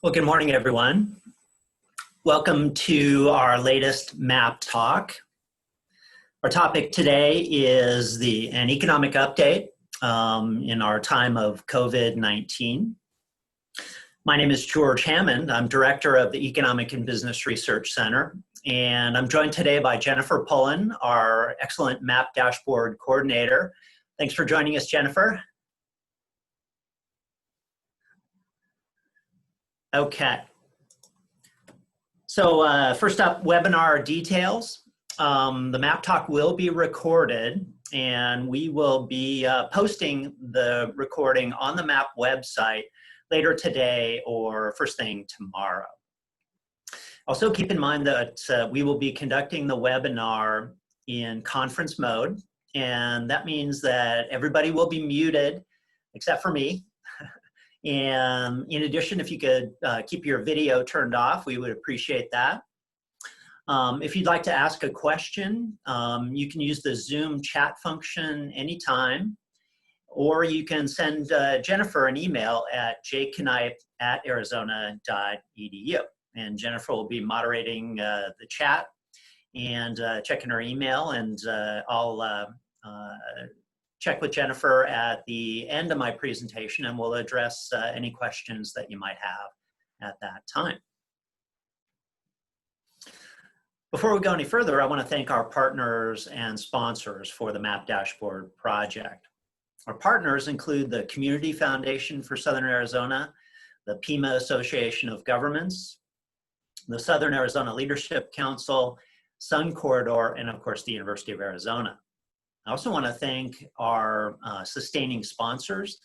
Well, good morning, everyone. Welcome to our latest MAP talk. Our topic today is an economic update in our time of COVID-19. My name is George Hammond. I'm director of the Economic and Business Research Center, and I'm joined today by Jennifer Pullen, our excellent MAP dashboard coordinator. Thanks for joining us, Jennifer. Okay. So first up, webinar details. The MAP talk will be recorded, and we will be posting the recording on the MAP website later today or first thing tomorrow. Also keep in mind that we will be conducting the webinar in conference mode, and that means that everybody will be muted except for me. And in addition, if you could keep your video turned off, we would appreciate that. If you'd like to ask a question, you can use the Zoom chat function anytime, or you can send Jennifer an email at jknipe@arizona.edu. And Jennifer will be moderating the chat and checking her email, and I'll check with Jennifer at the end of my presentation, and we'll address any questions that you might have at that time. Before we go any further, I want to thank our partners and sponsors for the MAP Dashboard project. Our partners include the Community Foundation for Southern Arizona, the Pima Association of Governments, the Southern Arizona Leadership Council, Sun Corridor, and of course the University of Arizona. I also want to thank our sustaining sponsors,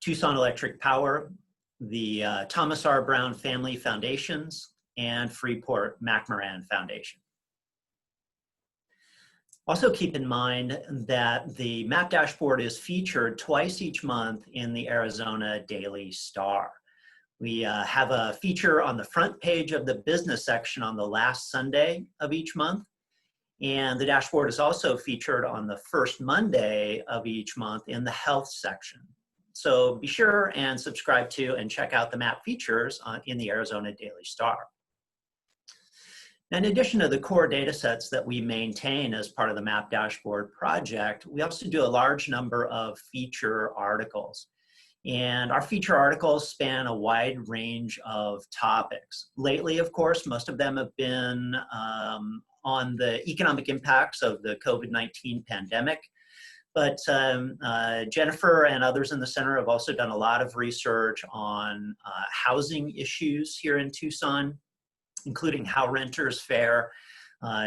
Tucson Electric Power, the Thomas R. Brown Family Foundations, and Freeport McMoran Foundation. Also keep in mind that the MAP dashboard is featured twice each month in the Arizona Daily Star. We have a feature on the front page of the business section on the last Sunday of each month. And the dashboard is also featured on the first Monday of each month in the health section. So be sure and subscribe to and check out the MAP features in the Arizona Daily Star. In addition to the core data sets that we maintain as part of the MAP dashboard project, we also do a large number of feature articles. And our feature articles span a wide range of topics. Lately, of course, most of them have been on the economic impacts of the COVID-19 pandemic. But Jennifer and others in the center have also done a lot of research on housing issues here in Tucson, including how renters fare.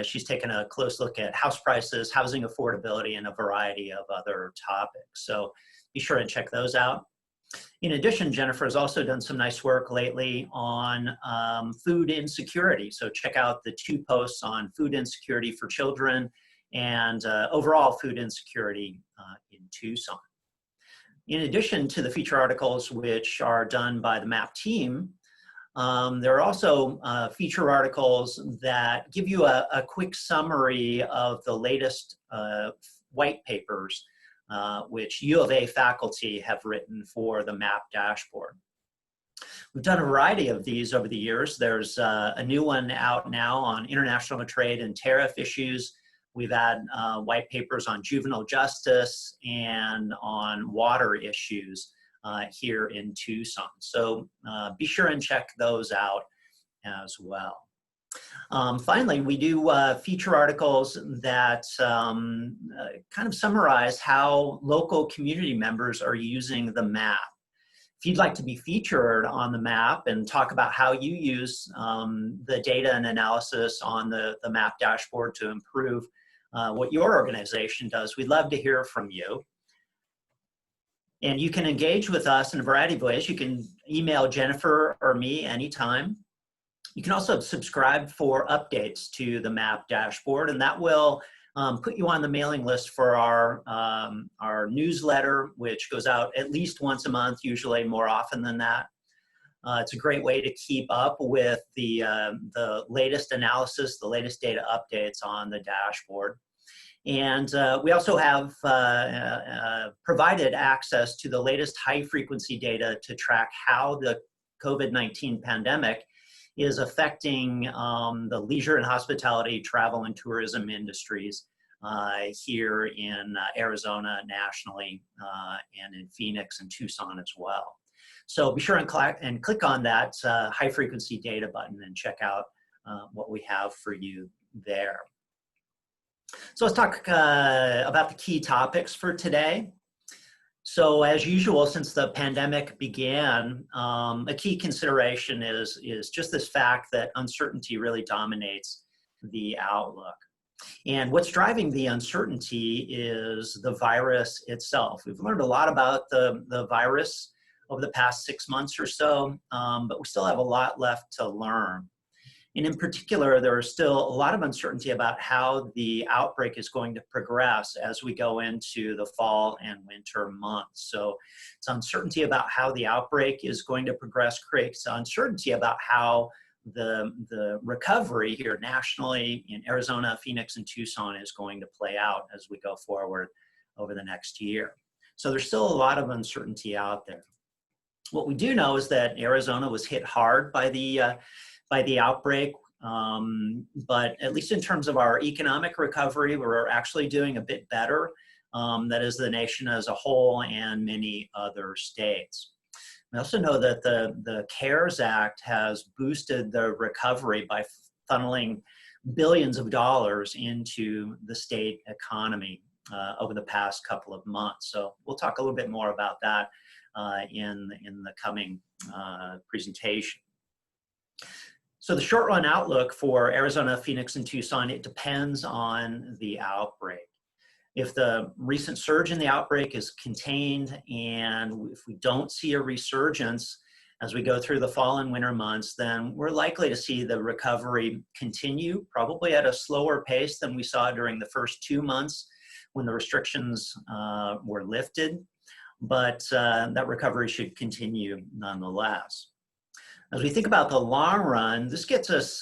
She's taken a close look at house prices, housing affordability, and a variety of other topics. So be sure and check those out. In addition, Jennifer has also done some nice work lately on food insecurity. So check out the 2 posts on food insecurity for children and overall food insecurity in Tucson. In addition to the feature articles, which are done by the MAP team, there are also feature articles that give you a quick summary of the latest white papers which U of A faculty have written for the MAP dashboard. We've done a variety of these over the years. There's a new one out now on international trade and tariff issues. We've had white papers on juvenile justice and on water issues here in Tucson. So be sure and check those out as well. Finally, we do feature articles that kind of summarize how local community members are using the MAP. If you'd like to be featured on the map and talk about how you use the data and analysis on the map dashboard to improve what your organization does, we'd love to hear from you. And you can engage with us in a variety of ways. You can email Jennifer or me anytime. You can also subscribe for updates to the map dashboard, and that will put you on the mailing list for our newsletter, which goes out at least once a month, usually more often than that. It's a great way to keep up with the latest analysis, the latest data updates on the dashboard. And we also have provided access to the latest high-frequency data to track how the COVID-19 pandemic is affecting the leisure and hospitality, travel and tourism industries here in Arizona nationally, and in Phoenix and Tucson as well. So be sure and click on that high-frequency data button and check out what we have for you there. So let's talk about the key topics for today. So as usual, since the pandemic began, a key consideration is just this fact that uncertainty really dominates the outlook. And what's driving the uncertainty is the virus itself. We've learned a lot about the virus over the past 6 months or so, but we still have a lot left to learn. And in particular, there is still a lot of uncertainty about how the outbreak is going to progress as we go into the fall and winter months. So it's uncertainty about how the outbreak is going to progress creates uncertainty about how the recovery here nationally in Arizona, Phoenix, and Tucson is going to play out as we go forward over the next year. So there's still a lot of uncertainty out there. What we do know is that Arizona was hit hard by the outbreak, but at least in terms of our economic recovery, we're actually doing a bit better. That is the nation as a whole and many other states. We also know that the CARES Act has boosted the recovery by funneling billions of dollars into the state economy over the past couple of months. So we'll talk a little bit more about that in the coming presentation. So the short run outlook for Arizona, Phoenix, and Tucson, it depends on the outbreak. If the recent surge in the outbreak is contained and if we don't see a resurgence as we go through the fall and winter months, then we're likely to see the recovery continue, probably at a slower pace than we saw during the first 2 months when the restrictions were lifted, but that recovery should continue nonetheless. As we think about the long run, this gets us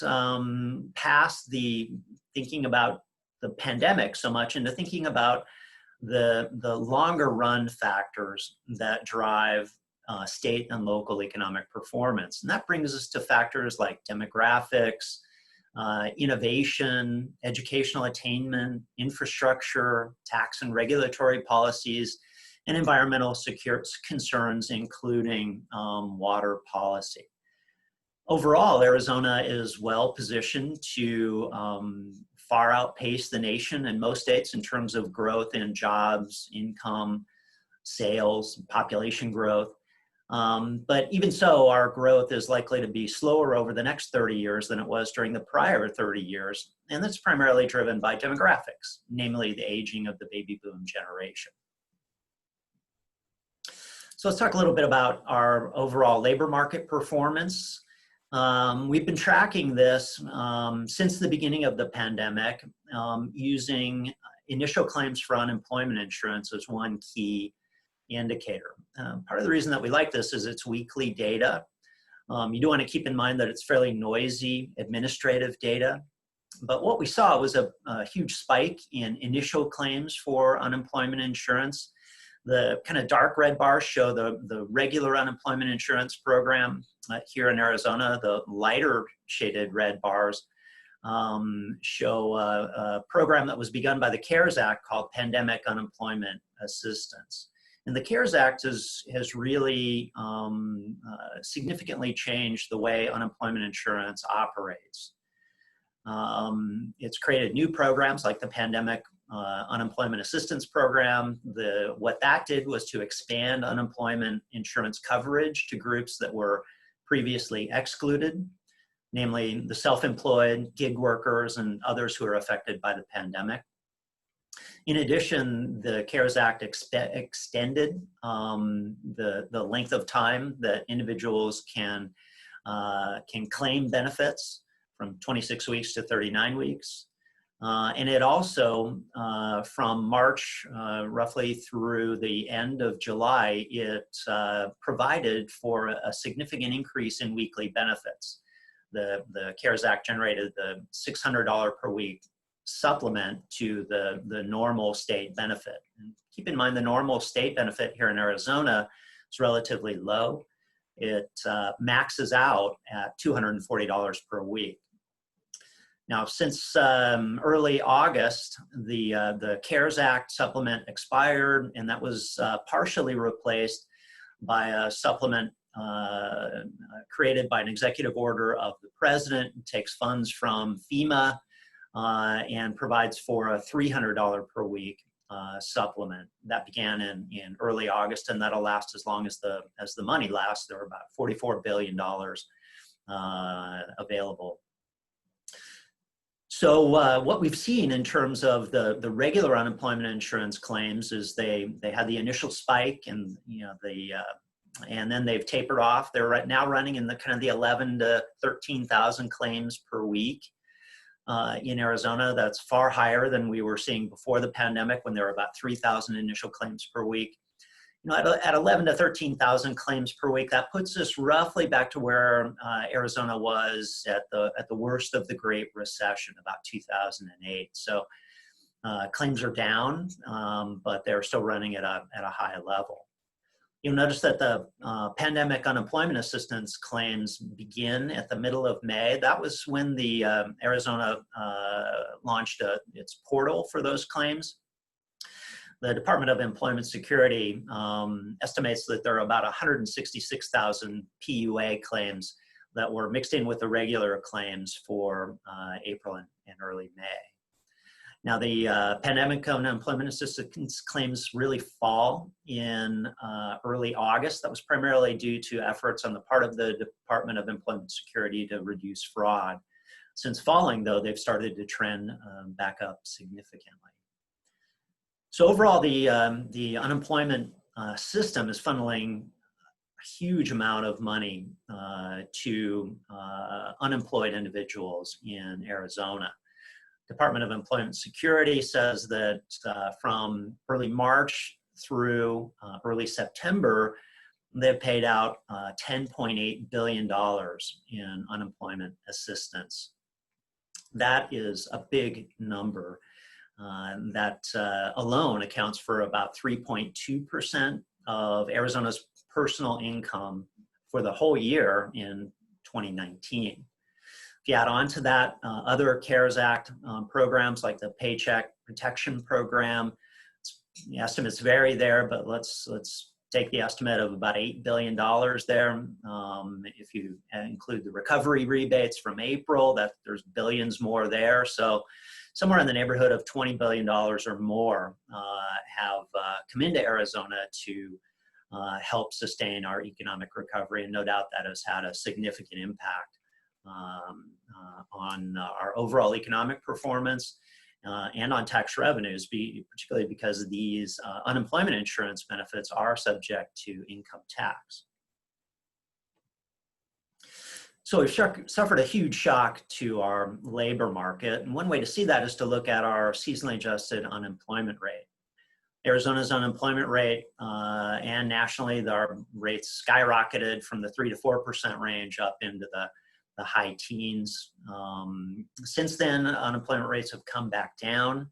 past the thinking about the pandemic so much into thinking about the longer run factors that drive state and local economic performance. And that brings us to factors like demographics, innovation, educational attainment, infrastructure, tax and regulatory policies, and environmental concerns, including water policy. Overall, Arizona is well positioned to far outpace the nation and most states in terms of growth in jobs, income, sales, population growth. But even so, our growth is likely to be slower over the next 30 years than it was during the prior 30 years. And that's primarily driven by demographics, namely the aging of the baby boom generation. So let's talk a little bit about our overall labor market performance. We've been tracking this since the beginning of the pandemic using initial claims for unemployment insurance as one key indicator. Part of the reason that we like this is it's weekly data. You do want to keep in mind that it's fairly noisy administrative data. But what we saw was a huge spike in initial claims for unemployment insurance. The kind of dark red bars show the regular unemployment insurance program here in Arizona. The lighter shaded red bars show a program that was begun by the CARES Act called Pandemic Unemployment Assistance. And the CARES Act has really significantly changed the way unemployment insurance operates. It's created new programs like the Pandemic unemployment assistance program. What that did was to expand unemployment insurance coverage to groups that were previously excluded, namely the self-employed, gig workers, and others who are affected by the pandemic. In addition, the CARES Act extended the length of time that individuals can claim benefits from 26 weeks to 39 weeks. And it also, from March roughly through the end of July, it provided for a significant increase in weekly benefits. The CARES Act generated the $600 per week supplement to the normal state benefit. And keep in mind, the normal state benefit here in Arizona is relatively low. It maxes out at $240 per week. Now, since early August, the CARES Act supplement expired, and that was partially replaced by a supplement created by an executive order of the president. It takes funds from FEMA and provides for a $300 per week supplement. That began in early August, and that'll last as long as the money lasts. There are about $44 billion available. So what we've seen in terms of the regular unemployment insurance claims is they had the initial spike, and and then they've tapered off. They're now running in the kind of the 11 to 13,000 claims per week in Arizona. That's far higher than we were seeing before the pandemic, when there were about 3,000 initial claims per week. At 11 to 13,000 claims per week, that puts us roughly back to where Arizona was at the worst of the Great Recession, about 2008. So claims are down, but they're still running at a high level. You'll notice that the pandemic unemployment assistance claims begin at the middle of May. That was when the Arizona launched its portal for those claims. The Department of Employment Security estimates that there are about 166,000 PUA claims that were mixed in with the regular claims for April and early May. Now, the pandemic unemployment assistance claims really fall in early August. That was primarily due to efforts on the part of the Department of Employment Security to reduce fraud. Since falling, though, they've started to trend back up significantly. So overall, the unemployment system is funneling a huge amount of money to unemployed individuals in Arizona. Department of Employment Security says that from early March through early September, they've paid out $10.8 billion in unemployment assistance. That is a big number. That alone accounts for about 3.2% of Arizona's personal income for the whole year in 2019. If you add on to that other CARES Act programs like the Paycheck Protection Program, the estimates vary there, but let's take the estimate of about $8 billion there. If you include the recovery rebates from April, there's billions more there. So somewhere in the neighborhood of $20 billion or more have come into Arizona to help sustain our economic recovery. And no doubt that has had a significant impact on our overall economic performance and on tax revenues, particularly because these unemployment insurance benefits are subject to income tax. So we've suffered a huge shock to our labor market. And one way to see that is to look at our seasonally adjusted unemployment rate. Arizona's unemployment rate and nationally, our rates skyrocketed from the 3 to 4% range up into the high teens. Since then, unemployment rates have come back down.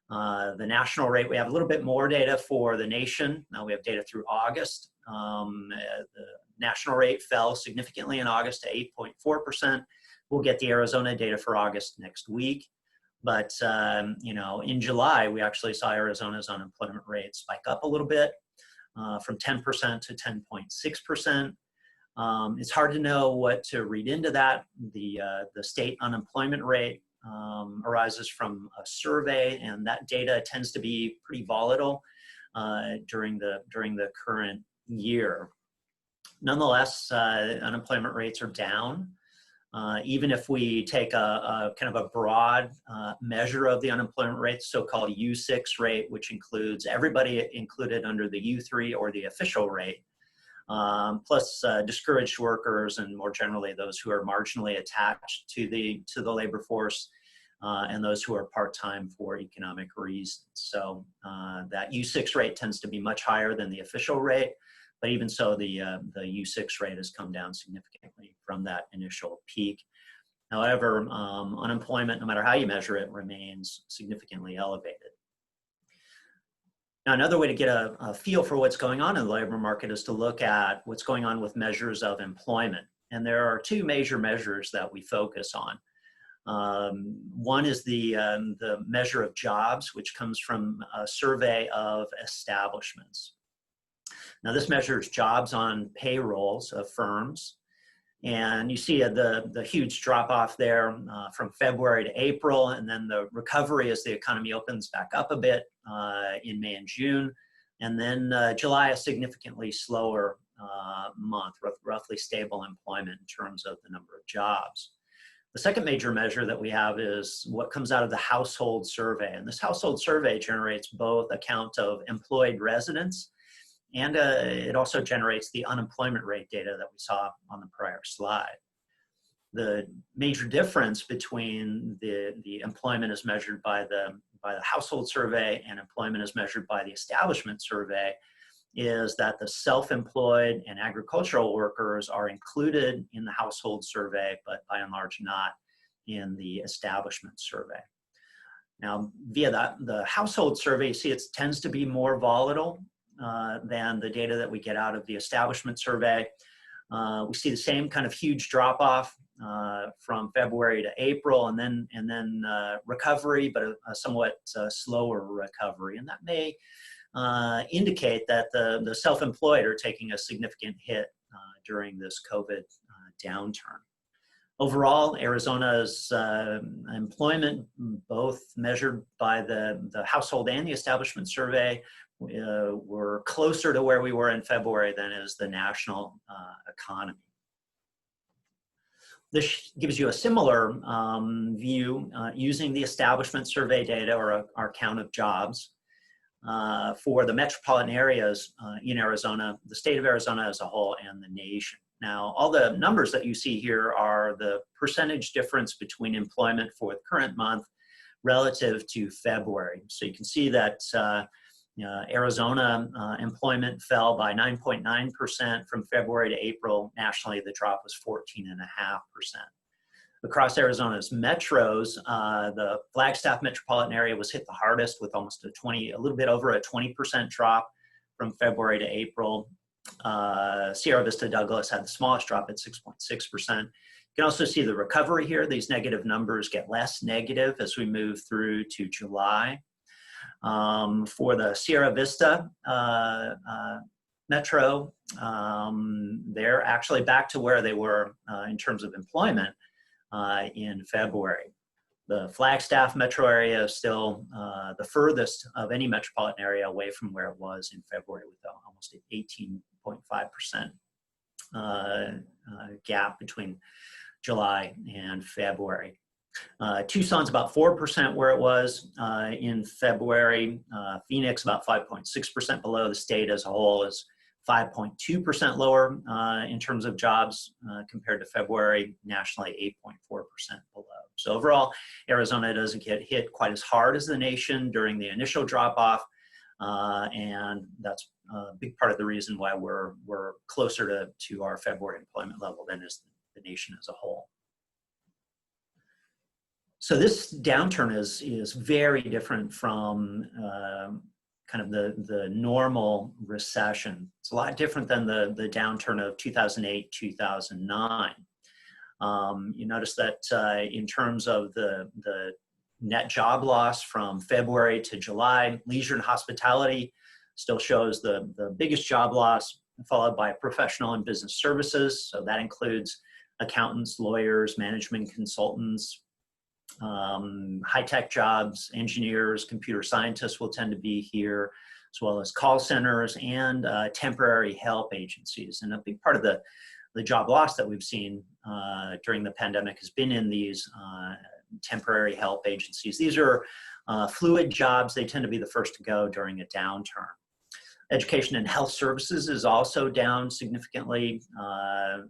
The national rate, we have a little bit more data for the nation. Now we have data through August. The national rate fell significantly in August to 8.4%. We'll get the Arizona data for August next week. But in July, we actually saw Arizona's unemployment rate spike up a little bit from 10% to 10.6%. It's hard to know what to read into that. The state unemployment rate arises from a survey, and that data tends to be pretty volatile during the current year. Nonetheless, unemployment rates are down. Even if we take a kind of a broad measure of the unemployment rate, so-called U6 rate, which includes everybody included under the U3 or the official rate, plus discouraged workers and more generally those who are marginally attached to the labor force, and those who are part-time for economic reasons. So that U6 rate tends to be much higher than the official rate, but even so, the U6 rate has come down significantly from that initial peak. However, unemployment, no matter how you measure it, remains significantly elevated. Now, another way to get a feel for what's going on in the labor market is to look at what's going on with measures of employment. And there are two major measures that we focus on. One is the measure of jobs, which comes from a survey of establishments. Now, this measures jobs on payrolls of firms. And you see the huge drop off there from February to April, and then the recovery as the economy opens back up a bit in May and June. And then July, a significantly slower month, roughly stable employment in terms of the number of jobs. The second major measure that we have is what comes out of the household survey. And this household survey generates both a count of employed residents, and it also generates the unemployment rate data that we saw on the prior slide. The major difference between the employment as measured by the household survey and employment as measured by the establishment survey is that the self-employed and agricultural workers are included in the household survey, but by and large not in the establishment survey. Now, via the household survey, you see it tends to be more volatile than the data that we get out of the establishment survey. We see the same kind of huge drop off from February to April, and then recovery, but a somewhat slower recovery. And that may indicate that the self-employed are taking a significant hit during this COVID downturn. Overall, Arizona's employment, both measured by the household and the establishment survey, were closer to where we were in February than is the national economy. This gives you a similar view using the establishment survey data, or our count of jobs, for the metropolitan areas in Arizona, the state of Arizona as a whole, and the nation. Now, all the numbers that you see here are the percentage difference between employment for the current month relative to February. So you can see that Arizona employment fell by 9.9% from February to April. Nationally, the drop was 14.5%. Across Arizona's metros, the Flagstaff metropolitan area was hit the hardest with almost a little bit over a 20% drop from February to April. Sierra Vista Douglas had the smallest drop at 6.6%. You can also see the recovery here. These negative numbers get less negative as we move through to July. For the Sierra Vista metro, they're actually back to where they were in terms of employment in February. The Flagstaff metro area is still the furthest of any metropolitan area away from where it was in February, with almost an 18.5% gap between July and February. Tucson's about 4% where it was in February. Phoenix about 5.6% below. The state as a whole is 5.2% lower in terms of jobs compared to February. Nationally, 8.4% below. So overall, Arizona doesn't get hit quite as hard as the nation during the initial drop-off, and that's a big part of the reason why we're closer to our February employment level than is the nation as a whole. So this downturn is very different from kind of the normal recession. It's a lot different than the downturn of 2008, 2009. You notice that in terms of the net job loss from February to July, leisure and hospitality still shows the biggest job loss, followed by professional and business services. So that includes accountants, lawyers, management consultants. High-tech jobs, engineers, computer scientists will tend to be here, as well as call centers and temporary help agencies. And a big part of the job loss that we've seen during the pandemic has been in these temporary help agencies. These are fluid jobs. They tend to be the first to go during a downturn. Education and health services is also down significantly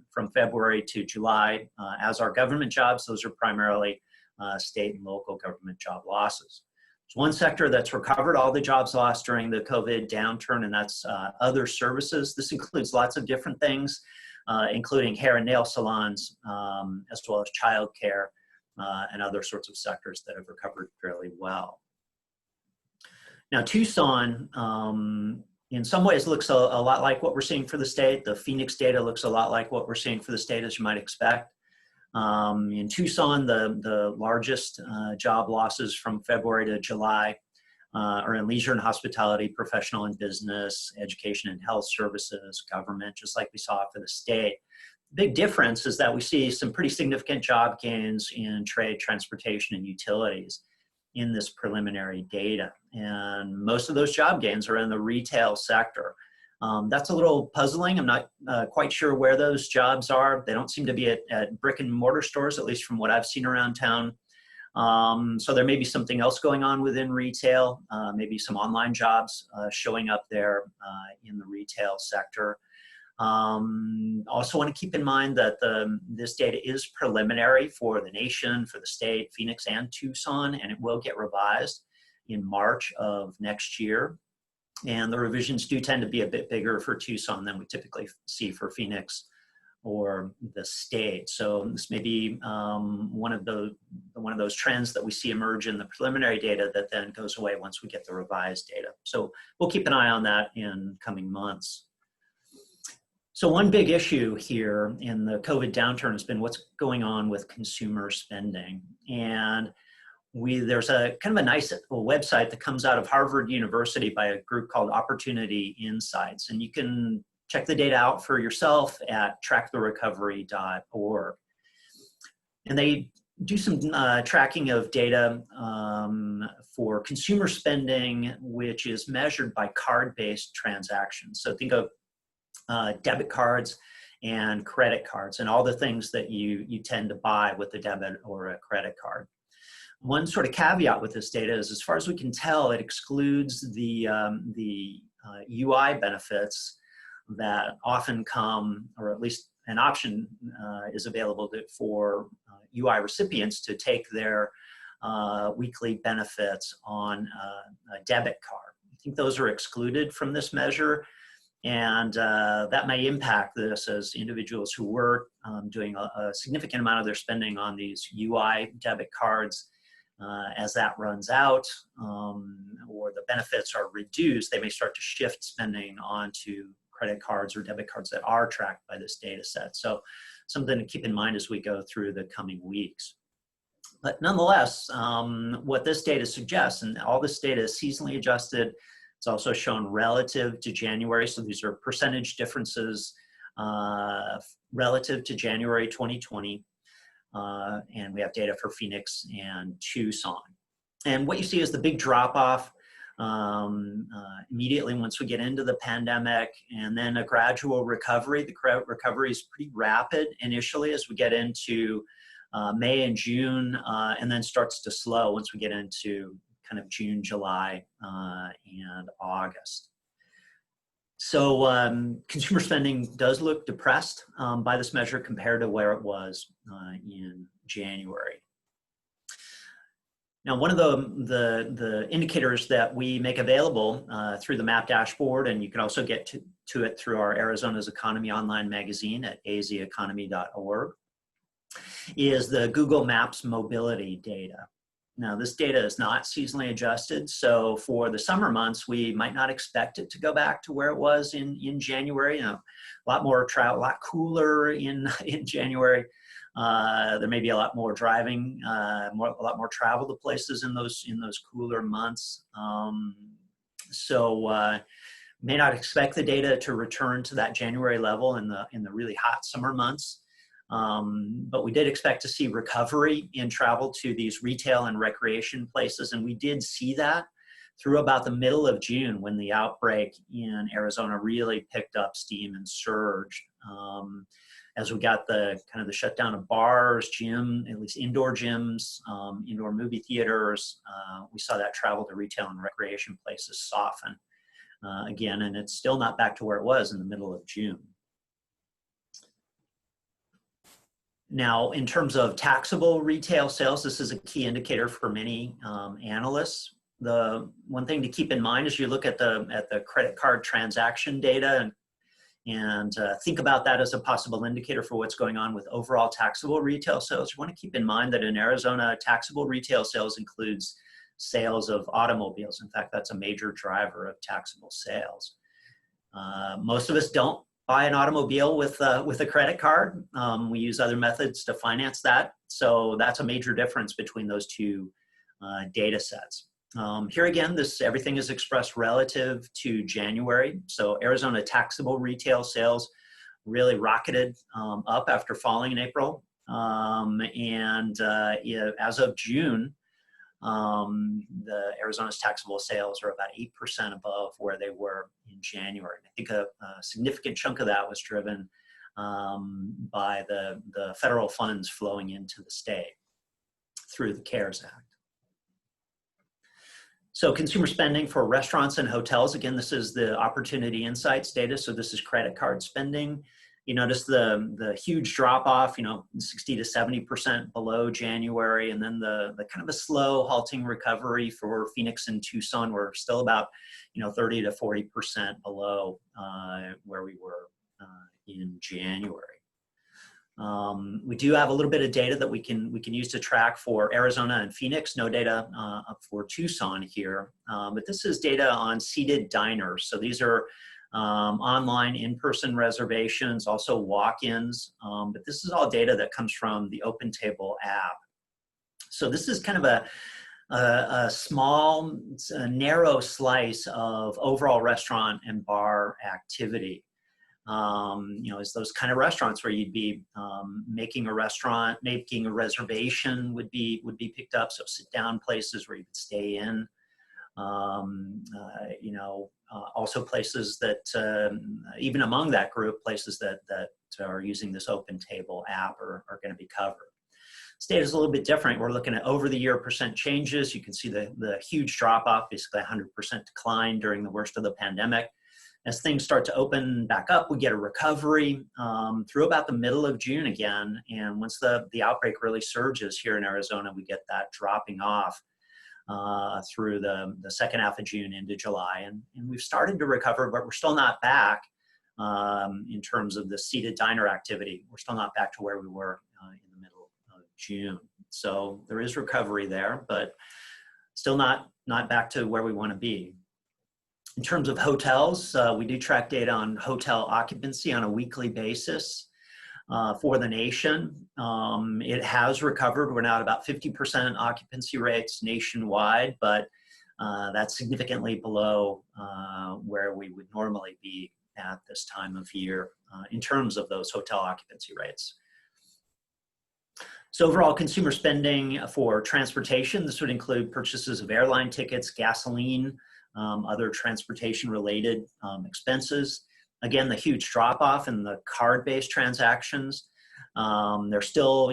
from February to July, as are government jobs. Those are primarily state and local government job losses. There's one sector that's recovered all the jobs lost during the COVID downturn, and that's other services. This includes lots of different things, including hair and nail salons, as well as childcare and other sorts of sectors that have recovered fairly well. Now, Tucson, in some ways looks a lot like what we're seeing for the state. The Phoenix data looks a lot like what we're seeing for the state, as you might expect. In Tucson, the largest job losses from February to July are in leisure and hospitality, professional and business, education and health services, government, just like we saw for the state. The big difference is that we see some pretty significant job gains in trade, transportation, and utilities in this preliminary data. And most of those job gains are in the retail sector. That's a little puzzling. I'm not quite sure where those jobs are. They don't seem to be at brick and mortar stores, at least from what I've seen around town. So there may be something else going on within retail, maybe some online jobs showing up there in the retail sector. Also want to keep in mind that this data is preliminary for the nation, for the state, Phoenix and Tucson, and it will get revised in March of next year. And the revisions do tend to be a bit bigger for Tucson than we typically see for Phoenix or the state. So this may be one of those trends that we see emerge in the preliminary data that then goes away once we get the revised data. So we'll keep an eye on that in coming months. So one big issue here in the COVID downturn has been what's going on with consumer spending. And there's a kind of a nice website that comes out of Harvard University by a group called Opportunity Insights. And you can check the data out for yourself at tracktherecovery.org. And they do some tracking of data for consumer spending, which is measured by card-based transactions. So think of debit cards and credit cards and all the things that you tend to buy with a debit or a credit card. One sort of caveat with this data is, as far as we can tell, it excludes the UI benefits that often come, or at least an option is available for UI recipients to take their weekly benefits on a debit card. I think those are excluded from this measure. And that may impact this as individuals who were doing a significant amount of their spending on these UI debit cards, as that runs out or the benefits are reduced, they may start to shift spending onto credit cards or debit cards that are tracked by this data set. So something to keep in mind as we go through the coming weeks. But nonetheless, what this data suggests, and all this data is seasonally adjusted, it's also shown relative to January. So these are percentage differences relative to January 2020. And we have data for Phoenix and Tucson. And what you see is the big drop-off immediately once we get into the pandemic, and then a gradual recovery. The recovery is pretty rapid initially as we get into May and June, and then starts to slow once we get into kind of June, July, and August. So consumer spending does look depressed by this measure compared to where it was in January. Now, one of the indicators that we make available through the MAP dashboard, and you can also get to it through our Arizona's Economy online magazine at azeconomy.org, is the Google Maps mobility data. Now, this data is not seasonally adjusted, so for the summer months, we might not expect it to go back to where it was in January. You know, a lot more travel, a lot cooler in January. There may be a lot more driving, a lot more travel to places in those cooler months. May not expect the data to return to that January level in the really hot summer months. But we did expect to see recovery in travel to these retail and recreation places, and we did see that through about the middle of June, when the outbreak in Arizona really picked up steam and surged. As we got the kind of the shutdown of bars, gym, at least indoor gyms, indoor movie theaters, we saw that travel to retail and recreation places soften again, and it's still not back to where it was in the middle of June. Now, in terms of taxable retail sales, this is a key indicator for many analysts. The one thing to keep in mind is you look at the credit card transaction data and think about that as a possible indicator for what's going on with overall taxable retail sales. You want to keep in mind that in Arizona, taxable retail sales includes sales of automobiles. In fact, that's a major driver of taxable sales. Most of us don't buy an automobile with a credit card. We use other methods to finance that. So that's a major difference between those two data sets. Here again, everything is expressed relative to January. So Arizona taxable retail sales really rocketed up after falling in April. As of June, the Arizona's taxable sales are about 8% above where they were in January. I think a significant chunk of that was driven by the federal funds flowing into the state through the CARES Act. So consumer spending for restaurants and hotels, again, this is the Opportunity Insights data. So this is credit card spending. You notice the huge drop off, 60 to 70% below January, and then the kind of a slow halting recovery for Phoenix and Tucson. We're still about 30 to 40% below where we were in January. We do have a little bit of data that we can use to track for Arizona and Phoenix. No data up for Tucson here, but this is data on seated diners. So these are online in-person reservations, also walk-ins, but this is all data that comes from the OpenTable app. So this is kind of a small, narrow slice of overall restaurant and bar activity. It's those kind of restaurants where you'd be making a reservation would be picked up. So sit down places where you could stay in. Also places that even among that group, places that are using this OpenTable app are going to be covered. State is a little bit different. We're looking at over the year percent changes. You can see the huge drop off, basically 100% decline during the worst of the pandemic. As things start to open back up, we get a recovery through about the middle of June again. And once the outbreak really surges here in Arizona, we get that dropping off through the second half of June into July. And we've started to recover, but we're still not back in terms of the seated diner activity. We're still not back to where we were in the middle of June. So there is recovery there, but still not back to where we want to be. In terms of hotels, we do track data on hotel occupancy on a weekly basis for the nation. It has recovered. We're now at about 50% occupancy rates nationwide, but that's significantly below where we would normally be at this time of year in terms of those hotel occupancy rates. So overall consumer spending for transportation, this would include purchases of airline tickets, gasoline, other transportation-related expenses. Again, the huge drop-off in the card-based transactions. They're still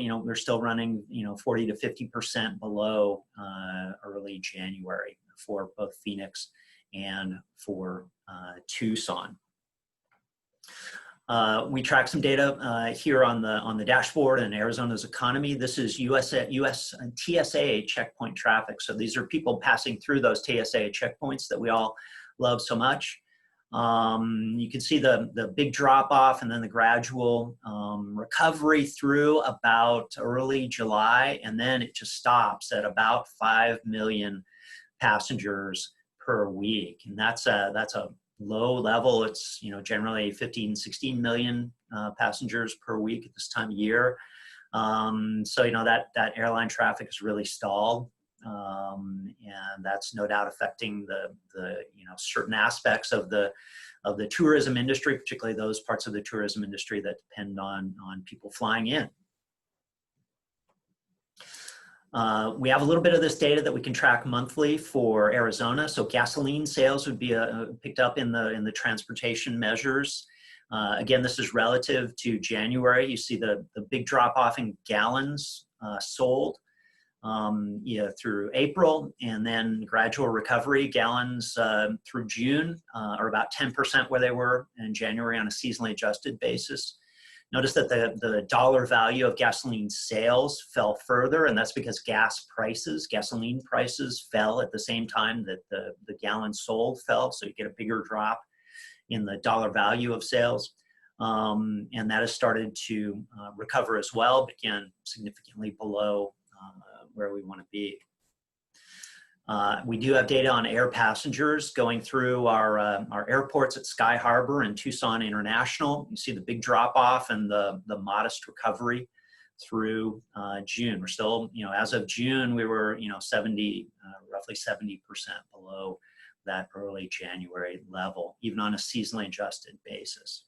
running 40 to 50% below early January for both Phoenix and for Tucson. We track some data here on the dashboard in Arizona's economy. This is US TSA checkpoint traffic. So these are people passing through those TSA checkpoints that we all love so much. You can see the big drop off and then the gradual recovery through about early July, and then it just stops at about 5 million passengers per week, and that's a low level. It's generally 15, 16 million passengers per week at this time of year. So that airline traffic is really stalled. and that's no doubt affecting the certain aspects of the tourism industry, particularly those parts of the tourism industry that depend on people flying in. We have a little bit of this data that we can track monthly for Arizona. So gasoline sales would be picked up in the transportation measures. Again, this is relative to January. You see the big drop off in gallons sold through April, and then gradual recovery. Gallons through June are about 10% where they were in January on a seasonally adjusted basis. Notice that the dollar value of gasoline sales fell further, and that's because gasoline prices fell at the same time that the gallons sold fell, so you get a bigger drop in the dollar value of sales. And that has started to recover as well, but again, significantly below where we want to be. We do have data on air passengers going through our airports at Sky Harbor and Tucson International. You see the big drop off and the modest recovery through June. We're still, as of June, we were, roughly 70% below that early January level, even on a seasonally adjusted basis.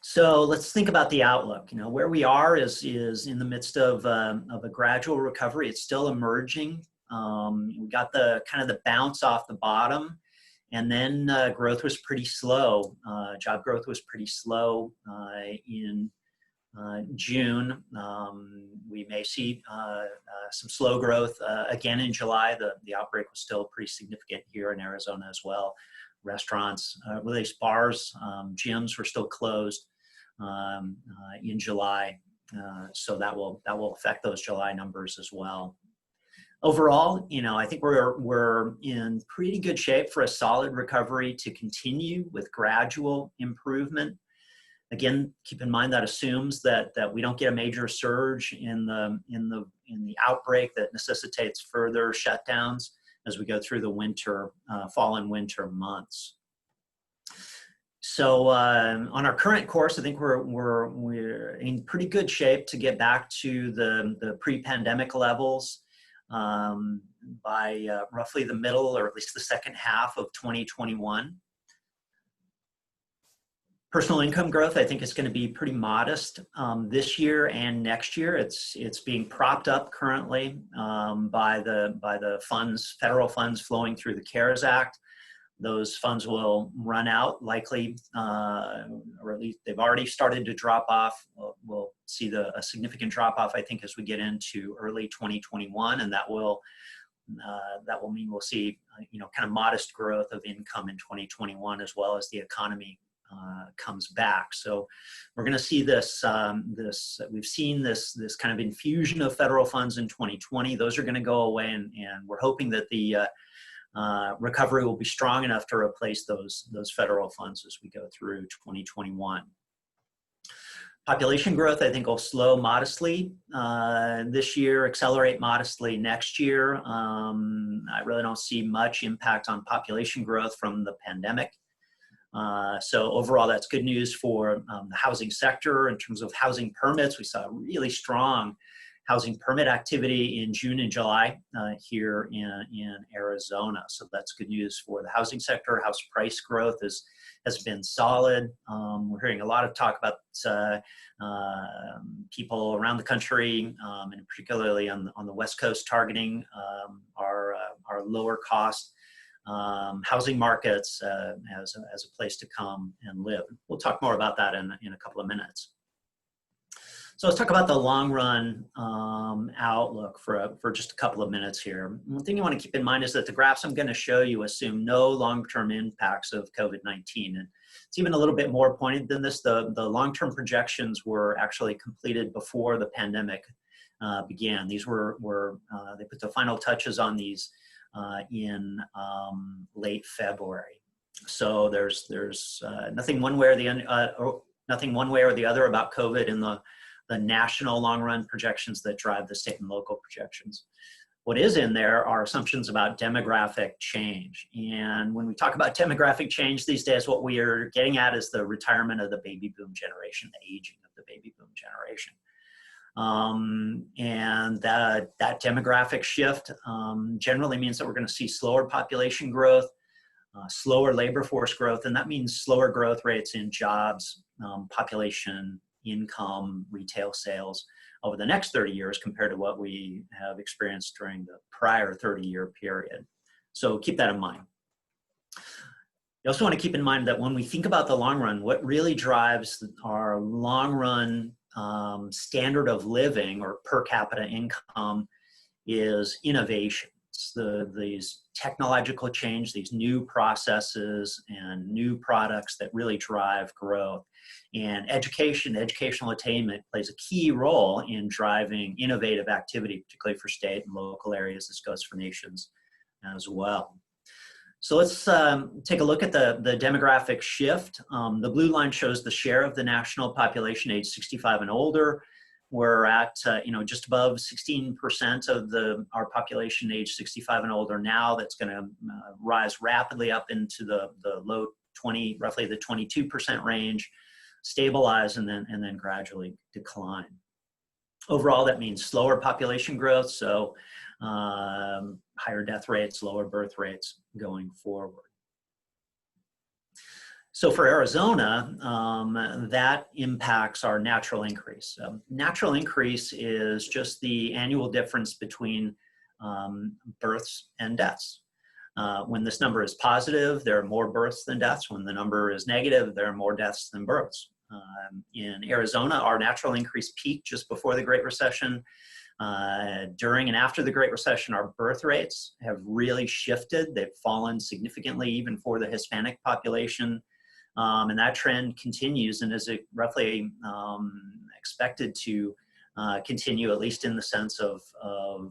So let's think about the outlook. Where we are is in the midst of a gradual recovery. It's still emerging. We got the bounce off the bottom, and then growth was pretty slow. Job growth was pretty slow in June. We may see some slow growth again in July. The outbreak was still pretty significant here in Arizona as well. Restaurants, at least bars, gyms were still closed in July, so that will affect those July numbers as well. Overall, I think we're in pretty good shape for a solid recovery to continue with gradual improvement. Again, keep in mind that assumes that we don't get a major surge in the outbreak that necessitates further shutdowns as we go through the fall and winter months. So on our current course, I think we're in pretty good shape to get back to the pre-pandemic levels by roughly the middle, or at least the second half of 2021. Personal income growth, I think, is going to be pretty modest this year and next year. It's being propped up currently by the federal funds flowing through the CARES Act. Those funds will run out likely, or at least they've already started to drop off. We'll see a significant drop off, I think, as we get into early 2021, and that will mean we'll see kind of modest growth of income in 2021 as well as the economy comes back. So we're going to see this. We've seen this kind of infusion of federal funds in 2020. Those are going to go away, and we're hoping that the recovery will be strong enough to replace those federal funds as we go through 2021. Population growth, I think, will slow modestly this year, accelerate modestly next year. I really don't see much impact on population growth from the pandemic. So overall, that's good news for the housing sector. In terms of housing permits, we saw really strong housing permit activity in June and July here in Arizona. So that's good news for the housing sector. House price growth has been solid. We're hearing a lot of talk about people around the country, and particularly on the West Coast, targeting our lower cost housing markets as a place to come and live. We'll talk more about that in a couple of minutes. So let's talk about the long run outlook for just a couple of minutes here. One thing you want to keep in mind is that the graphs I'm going to show you assume no long-term impacts of COVID-19. And it's even a little bit more pointed than this. The long-term projections were actually completed before the pandemic began. These they put the final touches on these in late February. So there's nothing one way or the other about COVID in the national long-run projections that drive the state and local projections. What is in there are assumptions about demographic change. And when we talk about demographic change these days, what we are getting at is the retirement of the baby boom generation, the aging of the baby boom generation. And that demographic shift generally means that we're going to see slower population growth, slower labor force growth, and that means slower growth rates in jobs, population, income, retail sales over the next 30 years compared to what we have experienced during the prior 30-year period. So keep that in mind. You also want to keep in mind that when we think about the long run, what really drives our long run standard of living or per capita income is innovation. These technological change, these new processes and new products that really drive growth. And educational attainment plays a key role in driving innovative activity, particularly for state and local areas. This goes for nations as well. So let's take a look at the demographic shift. The blue line shows the share of the national population age 65 and older. We're at just above 16% of our population age 65 and older now. That's going to rise rapidly up into the low 20, roughly the 22% range, stabilize, and then gradually decline. Overall, that means slower population growth, so higher death rates, lower birth rates going forward. So for Arizona, that impacts our natural increase. Natural increase is just the annual difference between births and deaths. When this number is positive, there are more births than deaths. When the number is negative, there are more deaths than births. In Arizona, our natural increase peaked just before the Great Recession. During and after the Great Recession, our birth rates have really shifted. They've fallen significantly, even for the Hispanic population. And that trend continues and is roughly expected to continue, at least in the sense of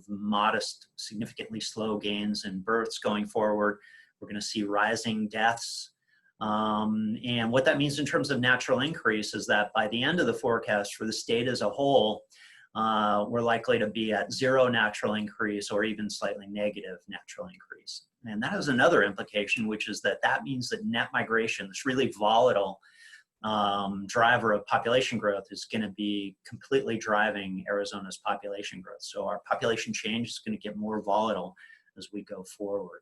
modest, significantly slow gains in births going forward. We're going to see rising deaths. And what that means in terms of natural increase is that by the end of the forecast for the state as a whole, we're likely to be at zero natural increase or even slightly negative natural increase. And that has another implication, which is that means that net migration, this really volatile driver of population growth, is going to be completely driving Arizona's population growth. So our population change is going to get more volatile as we go forward.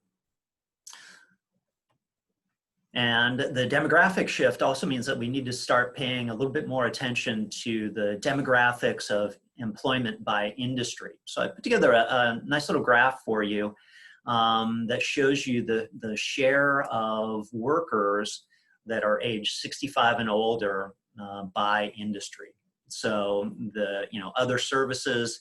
And the demographic shift also means that we need to start paying a little bit more attention to the demographics of employment by industry. So I put together a nice little graph for you that shows you the share of workers that are age 65 and older by industry. So the other services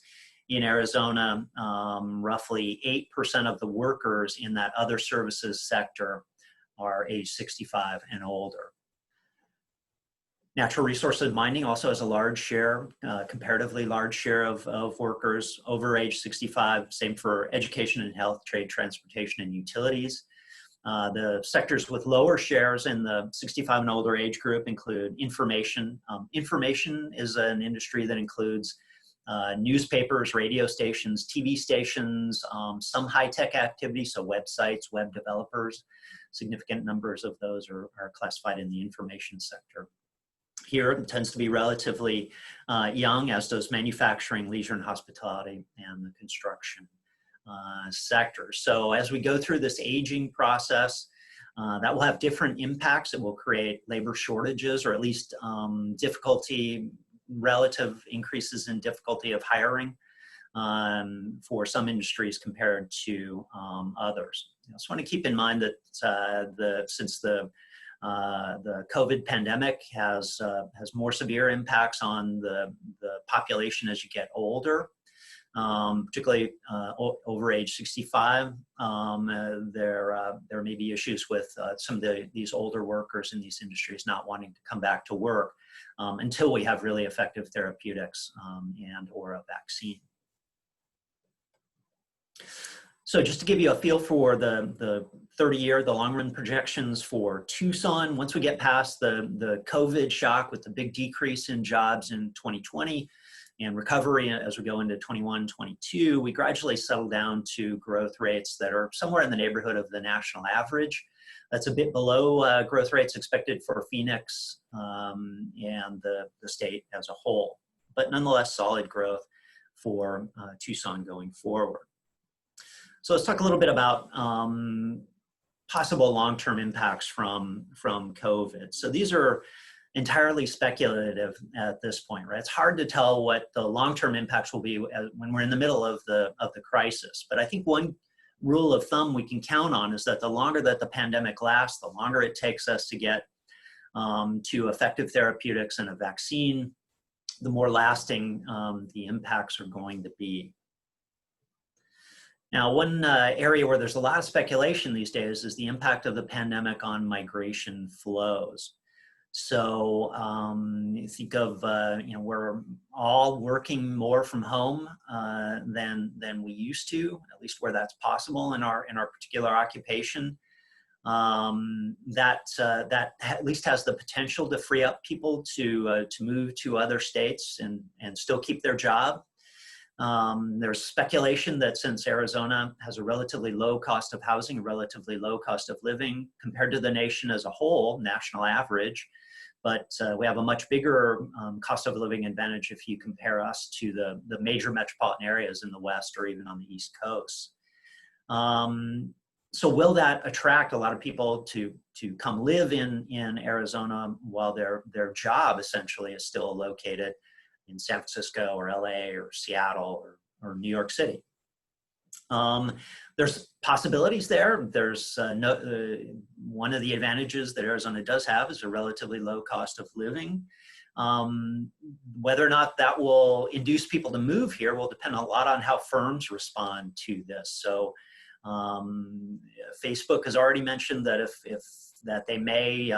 in Arizona, roughly 8% of the workers in that other services sector are age 65 and older. Natural resources mining also has a large share, comparatively large share of workers over age 65. Same for education and health, trade, transportation, and utilities. The sectors with lower shares in the 65 and older age group include information. Information is an industry that includes newspapers, radio stations, TV stations, some high-tech activity, so websites, web developers. Significant numbers of those are classified in the information sector. Here, it tends to be relatively young, as does manufacturing, leisure and hospitality, and the construction sector. So as we go through this aging process, that will have different impacts. It will create labor shortages, or at least relative increases in difficulty of hiring for some industries compared to others. I also want to keep in mind that since the COVID pandemic has more severe impacts on the population as you get older, particularly over age 65. There may be issues with some of these older workers in these industries not wanting to come back to work until we have really effective therapeutics and or a vaccine. So just to give you a feel for the 30-year, the long-run projections for Tucson, once we get past the COVID shock with the big decrease in jobs in 2020 and recovery as we go into 21, 22, we gradually settle down to growth rates that are somewhere in the neighborhood of the national average. That's a bit below growth rates expected for Phoenix and the state as a whole. but nonetheless solid growth for Tucson going forward. So let's talk a little bit about possible long-term impacts from COVID. So these are entirely speculative at this point, right? It's hard to tell what the long-term impacts will be when we're in the middle of the crisis. But I think one rule of thumb we can count on is that the longer that the pandemic lasts, the longer it takes us to get to effective therapeutics and a vaccine, the more lasting the impacts are going to be. Now, one area where there's a lot of speculation these days is the impact of the pandemic on migration flows. So you think of, we're all working more from home than we used to, at least where that's possible in our particular occupation. That at least has the potential to free up people to move to other states and still keep their job. There's speculation that since Arizona has a relatively low cost of housing, a relatively low cost of living compared to the nation as a whole, national average, but we have a much bigger cost of living advantage if you compare us to the major metropolitan areas in the West or even on the East Coast. So will that attract a lot of people to come live in Arizona while their job essentially is still located in San Francisco or LA or Seattle or New York City? There's possibilities there. There's one of the advantages that Arizona does have is a relatively low cost of living. Whether or not that will induce people to move here will depend a lot on how firms respond to this. So Facebook has already mentioned that that they may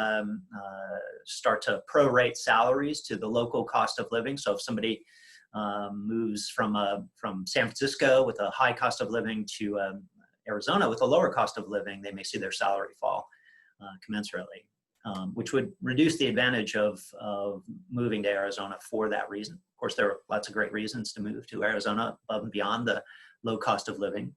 start to prorate salaries to the local cost of living. So if somebody moves from San Francisco with a high cost of living to Arizona with a lower cost of living, they may see their salary fall commensurately, which would reduce the advantage of moving to Arizona for that reason. Of course, there are lots of great reasons to move to Arizona above and beyond the low cost of living.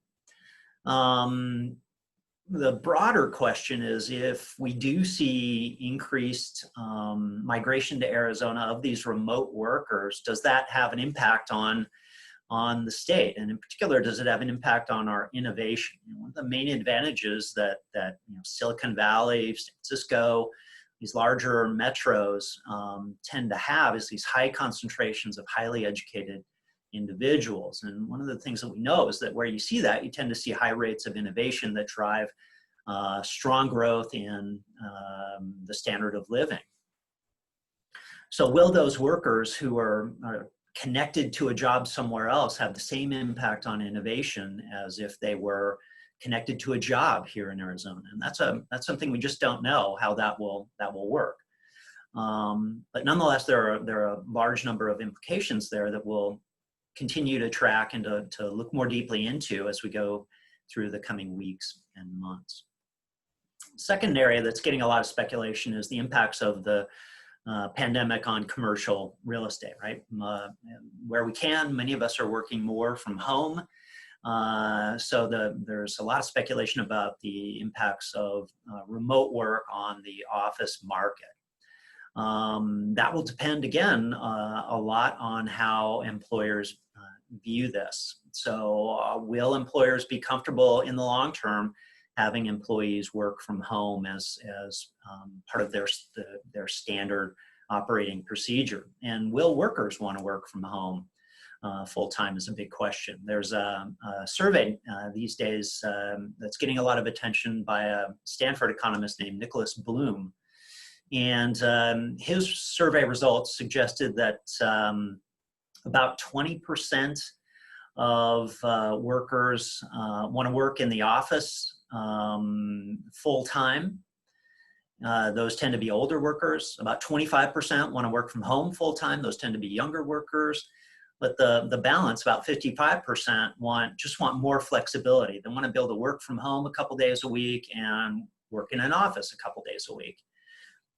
The broader question is, if we do see increased migration to Arizona of these remote workers, does that have an impact on the state? And in particular, does it have an impact on our innovation? One of the main advantages that Silicon Valley, San Francisco, these larger metros tend to have is these high concentrations of highly educated individuals. And one of the things that we know is that where you see that, you tend to see high rates of innovation that drive strong growth in the standard of living. So will those workers who are connected to a job somewhere else have the same impact on innovation as if they were connected to a job here in Arizona? And that's something we just don't know how that will work. But nonetheless, there are a large number of implications there that will continue to track and to look more deeply into as we go through the coming weeks and months. Second area that's getting a lot of speculation is the impacts of the pandemic on commercial real estate, right? Where we can, many of us are working more from home. So there's a lot of speculation about the impacts of remote work on the office market. That will depend, again, a lot on how employers view this. So will employers be comfortable in the long term having employees work from home as part of their standard operating procedure? And will workers want to work from home full-time is a big question. There's a survey these days that's getting a lot of attention by a Stanford economist named Nicholas Bloom. And his survey results suggested that about 20% of workers want to work in the office full-time. Those tend to be older workers. About 25% want to work from home full-time. Those tend to be younger workers. But the balance, about 55%, just want more flexibility. They want to be able to work from home a couple days a week and work in an office a couple days a week.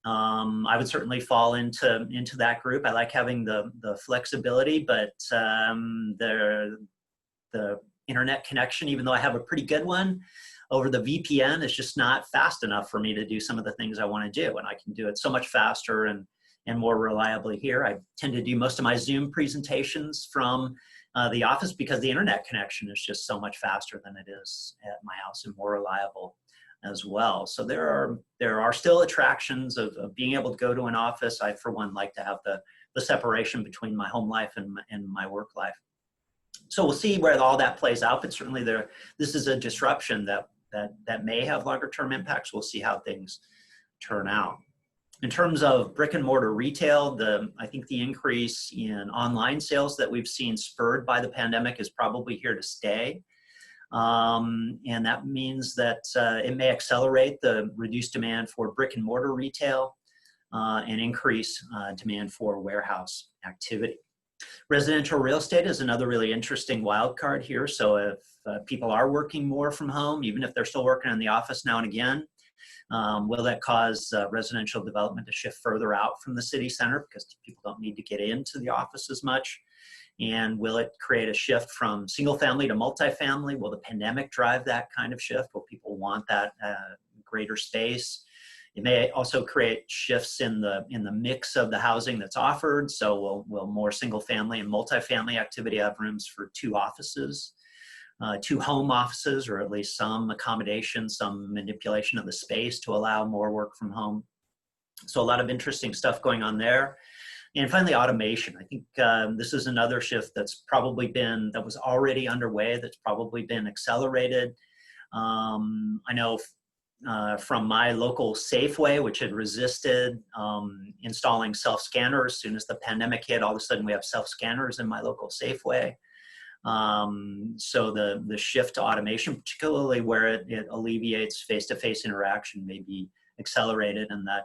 I would certainly fall into that group. I like having the flexibility, but the internet connection, even though I have a pretty good one over the VPN, is just not fast enough for me to do some of the things I want to do. And I can do it so much faster and and more reliably here. I tend to do most of my Zoom presentations from the office because the internet connection is just so much faster than it is at my house and more reliable as well. So there are still attractions of being able to go to an office. I, for one, like to have the separation between my home life and my work life. So we'll see where all that plays out, but certainly this is a disruption that may have longer term impacts. We'll see how things turn out. In terms of brick and mortar retail, I think the increase in online sales that we've seen spurred by the pandemic is probably here to stay. And that means that it may accelerate the reduced demand for brick and mortar retail and increase demand for warehouse activity. Residential real estate is another really interesting wild card here. So if people are working more from home, even if they're still working in the office now and again, will that cause residential development to shift further out from the city center because people don't need to get into the office as much? And will it create a shift from single family to multifamily? Will the pandemic drive that kind of shift? Will people want that greater space? It may also create shifts in the mix of the housing that's offered. So will more single family and multifamily activity have rooms for two offices, two home offices, or at least some accommodation, some manipulation of the space to allow more work from home? So a lot of interesting stuff going on there. And finally, automation. I think this is another shift that was already underway, that's probably been accelerated. I know from my local Safeway, which had resisted installing self-scanners. As soon as the pandemic hit, all of a sudden we have self-scanners in my local Safeway. So the shift to automation, particularly where it alleviates face-to-face interaction, may be accelerated, and that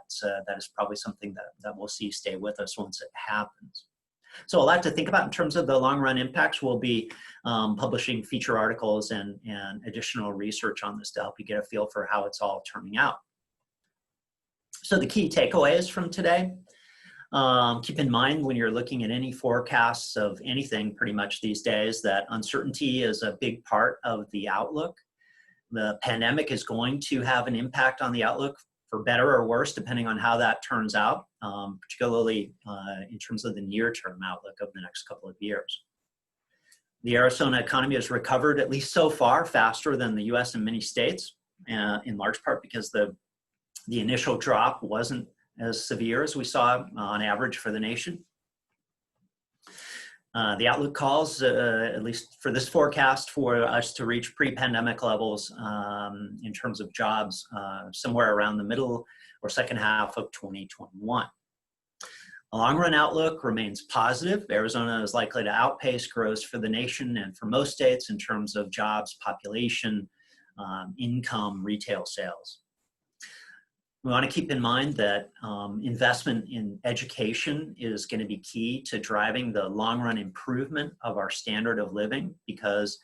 is probably something that we'll see stay with us once it happens. So a lot to think about in terms of the long-run impacts. We'll be publishing feature articles and additional research on this to help you get a feel for how it's all turning out. So the key takeaways from today, keep in mind when you're looking at any forecasts of anything pretty much these days that uncertainty is a big part of the outlook. The pandemic is going to have an impact on the outlook, for better or worse, depending on how that turns out, particularly in terms of the near-term outlook of the next couple of years. The Arizona economy has recovered, at least so far, faster than the US and many states, in large part because the initial drop wasn't as severe as we saw on average for the nation. The outlook calls, at least for this forecast, for us to reach pre-pandemic levels in terms of jobs somewhere around the middle or second half of 2021. The long-run outlook remains positive. Arizona is likely to outpace growth for the nation and for most states in terms of jobs, population, income, retail sales. We want to keep in mind that investment in education is going to be key to driving the long-run improvement of our standard of living, because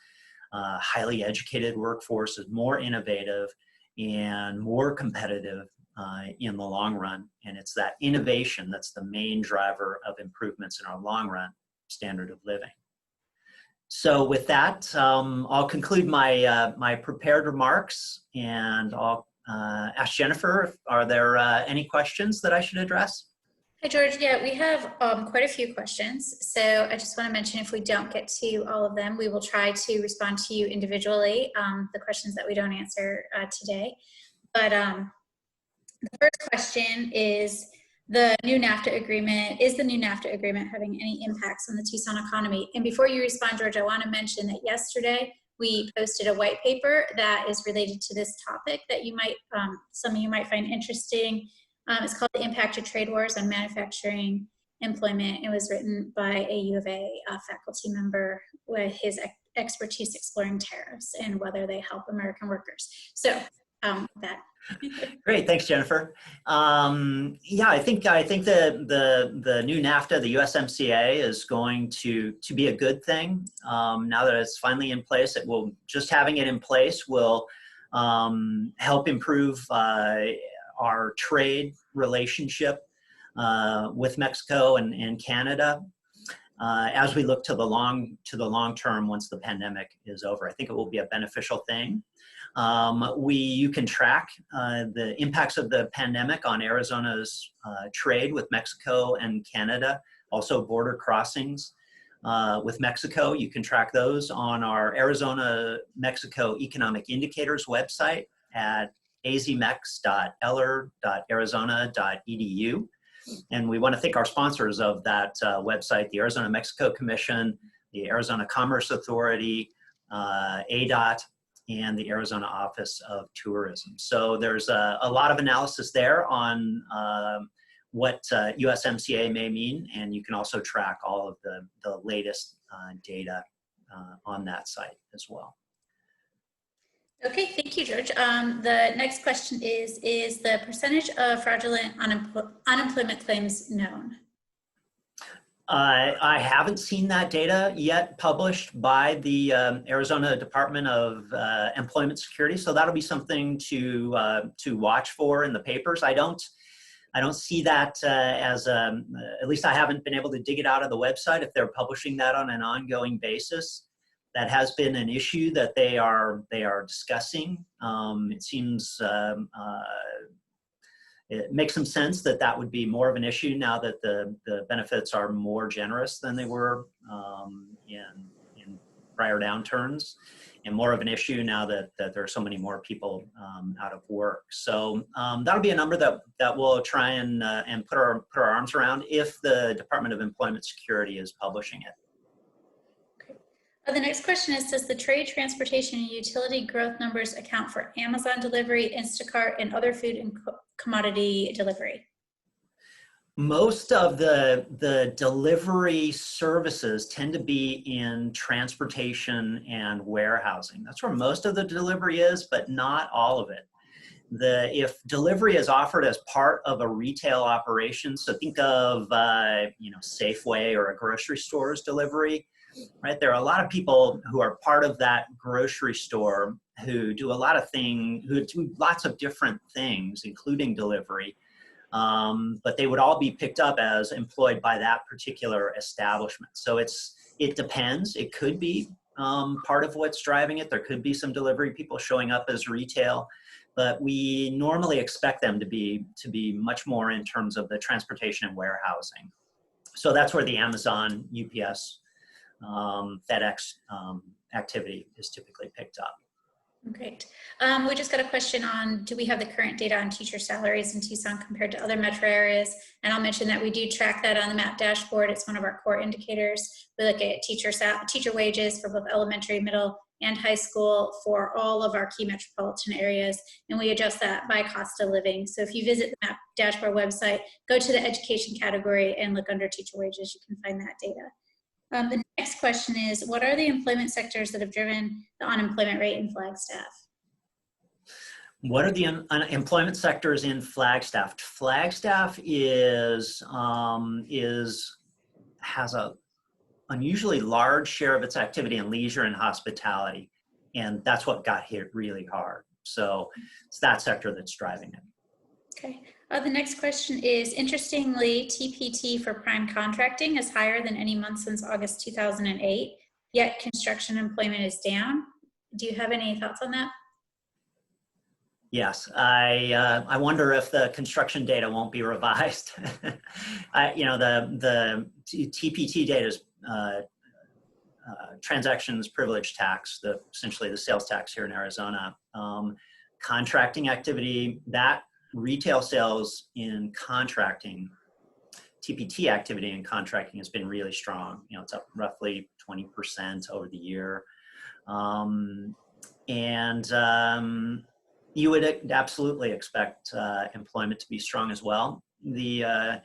highly educated workforce is more innovative and more competitive in the long run. And it's that innovation that's the main driver of improvements in our long-run standard of living. So with that, I'll conclude my prepared remarks, and I'll ask Jennifer, are there any questions that I should address? Hi, George. Yeah, we have quite a few questions. So I just want to mention, if we don't get to all of them, we will try to respond to you individually, the questions that we don't answer today. But the first question is, the new NAFTA agreement, is the new NAFTA agreement having any impacts on the Tucson economy? And before you respond, George, I want to mention that yesterday we posted a white paper that is related to this topic that you might, some of you might find interesting. It's called The Impact of Trade Wars on Manufacturing Employment. It was written by a U of A faculty member with his expertise exploring tariffs and whether they help American workers. So that. Great, thanks, Jennifer. Yeah, I think the new NAFTA, the USMCA, is going to be a good thing. Now that it's finally in place, just having it in place will help improve our trade relationship with Mexico and Canada as we look to the long term once the pandemic is over. I think it will be a beneficial thing. You can track the impacts of the pandemic on Arizona's trade with Mexico and Canada, also border crossings with Mexico. You can track those on our Arizona-Mexico Economic Indicators website at azmex.eller.arizona.edu. And we want to thank our sponsors of that website, the Arizona-Mexico Commission, the Arizona Commerce Authority, ADOT, and the Arizona Office of Tourism. So there's a lot of analysis there on what USMCA may mean, and you can also track all of the latest data on that site as well. Okay, thank you, George. The next question is the percentage of fraudulent unemployment claims known? I haven't seen that data yet published by the Arizona Department of Employment Security, so that'll be something to watch for in the papers. I don't see that at least I haven't been able to dig it out of the website if they're publishing that on an ongoing basis. That has been an issue that they are discussing. It seems it makes some sense that that would be more of an issue now that the benefits are more generous than they were in prior downturns, and more of an issue now that there are so many more people out of work. So that'll be a number that we'll try and put our arms around if the Department of Employment Security is publishing it. The next question is, does the trade, transportation, and utility growth numbers account for Amazon delivery, Instacart, and other food and commodity delivery? Most of the delivery services tend to be in transportation and warehousing. That's where most of the delivery is, but not all of it. If delivery is offered as part of a retail operation, so think of Safeway or a grocery store's delivery, right? There are a lot of people who are part of that grocery store who do lots of different things, including delivery. But they would all be picked up as employed by that particular establishment. So it depends. It could be part of what's driving it. There could be some delivery people showing up as retail, but we normally expect them to be much more in terms of the transportation and warehousing. So that's where the Amazon, UPS, FedEx activity is typically picked up. Great. We just got a question on, do we have the current data on teacher salaries in Tucson compared to other metro areas? And I'll mention that we do track that on the MAP dashboard. It's one of our core indicators. We look at teacher wages for both elementary, middle, and high school for all of our key metropolitan areas, and we adjust that by cost of living. So if you visit the MAP dashboard website, go to the education category and look under teacher wages, you can find that data. The next question is, what are the employment sectors that have driven the unemployment rate in Flagstaff? What are the employment sectors in Flagstaff? Flagstaff has a unusually large share of its activity in leisure and hospitality, and that's what got hit really hard. So it's that sector that's driving it. Okay. The next question is, interestingly, TPT for prime contracting is higher than any month since August 2008, yet construction employment is down. Do you have any thoughts on that? Yes, I wonder if the construction data won't be revised. The TPT data is transactions privilege tax, essentially the sales tax here in Arizona. Contracting activity, that retail sales in contracting, TPT activity in contracting has been really strong. It's up roughly 20% over the year. You would absolutely expect employment to be strong as well. The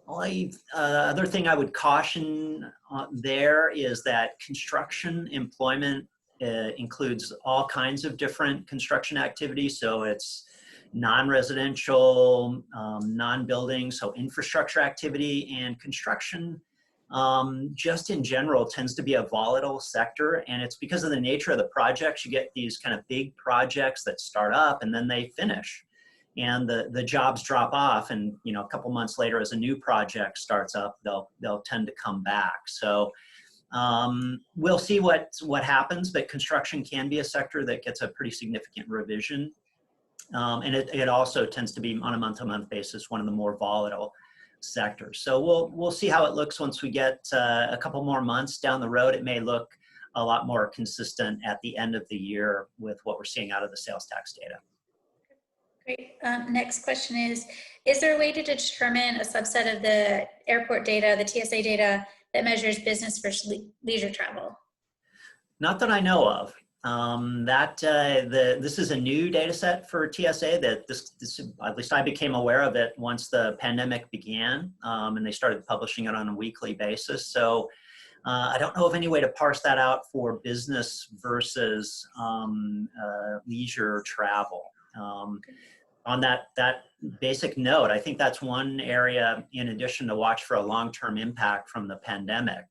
only other thing I would caution there is that construction employment includes all kinds of different construction activities. So it's non-residential, non-building, so infrastructure activity, and construction just in general tends to be a volatile sector, and it's because of the nature of the projects. You get these kind of big projects that start up and then they finish, and the jobs drop off, and a couple months later as a new project starts up, they'll tend to come back. So We'll see what happens, but construction can be a sector that gets a pretty significant revision. And it also tends to be on a month-to-month basis, one of the more volatile sectors. So we'll see how it looks once we get a couple more months down the road. It may look a lot more consistent at the end of the year with what we're seeing out of the sales tax data. Great. Next question is there a way to determine a subset of the airport data, the TSA data, that measures business versus leisure travel? Not that I know of. This is a new data set for TSA that this, at least I became aware of it once the pandemic began, and they started publishing it on a weekly basis. So I don't know of any way to parse that out for business versus leisure travel. On that basic note, I think that's one area, in addition to watch for a long-term impact from the pandemic.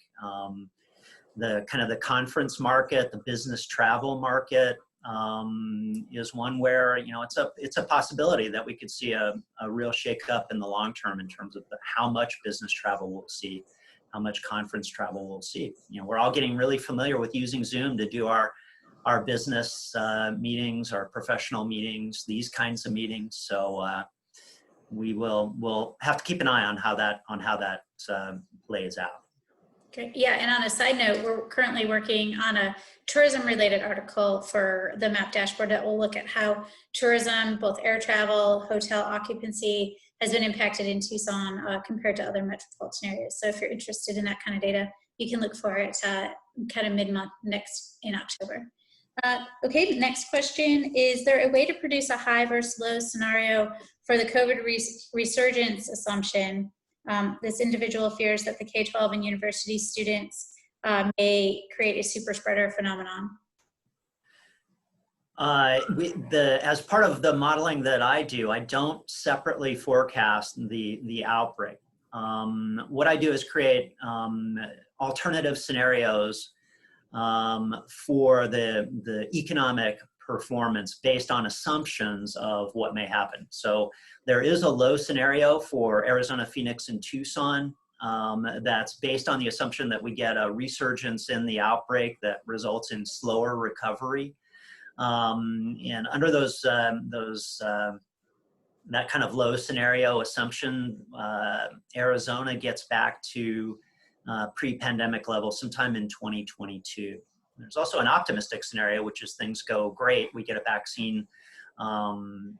The kind of the conference market, the business travel market is one where, you know, it's a possibility that we could see a real shakeup in the long term in terms of how much business travel we'll see, how much conference travel we'll see. You know, we're all getting really familiar with using Zoom to do our business meetings, our professional meetings, these kinds of meetings. So we'll have to keep an eye on how that plays out. Okay. Yeah, and on a side note, we're currently working on a tourism-related article for the MAP dashboard that will look at how tourism, both air travel, hotel occupancy, has been impacted in Tucson compared to other metropolitan areas. So if you're interested in that kind of data, you can look for it kind of mid-month next in October. Okay, next question. Is there a way to produce a high versus low scenario for the COVID resurgence assumption? This individual fears that the K-12 and university students may create a super spreader phenomenon. As part of the modeling that I do, I don't separately forecast the outbreak. What I do is create alternative scenarios for the economic performance based on assumptions of what may happen. So there is a low scenario for Arizona, Phoenix, and Tucson that's based on the assumption that we get a resurgence in the outbreak that results in slower recovery. And under that kind of low scenario assumption, Arizona gets back to pre-pandemic levels sometime in 2022. There's also an optimistic scenario, which is things go great. We get a vaccine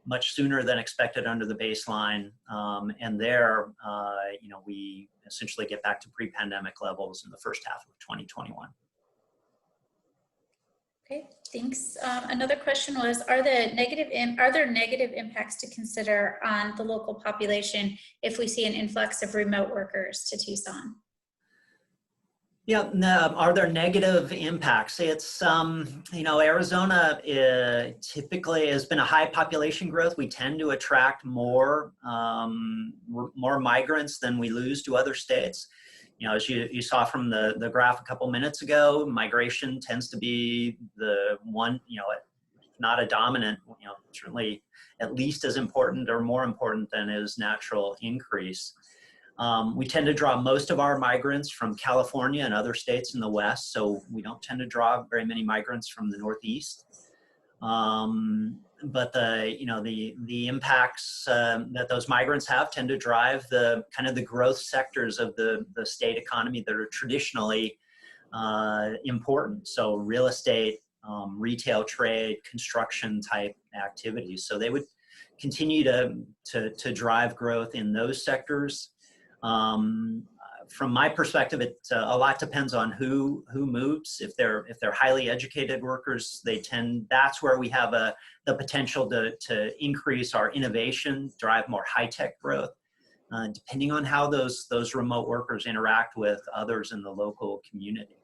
much sooner than expected under the baseline. And there, you know, we essentially get back to pre-pandemic levels in the first half of 2021. Okay, thanks. Another question was, are there negative impacts to consider on the local population if we see an influx of remote workers to Tucson? Yeah, no, are there negative impacts? It's, you know, Arizona typically has been a high population growth. We tend to attract more migrants than we lose to other states. You know, as you saw from the graph a couple minutes ago, migration tends to be the one, you know, not a dominant, you know, certainly at least as important or more important than is natural increase. We tend to draw most of our migrants from California and other states in the West, so we don't tend to draw very many migrants from the Northeast. But the impacts that those migrants have tend to drive the kind of the growth sectors of the state economy that are traditionally important. So real estate, retail trade, construction type activities. So they would continue to drive growth in those sectors. From my perspective, a lot depends on who moves. If they're highly educated workers, that's where we have the potential to increase our innovation, drive more high-tech growth, depending on how those remote workers interact with others in the local community.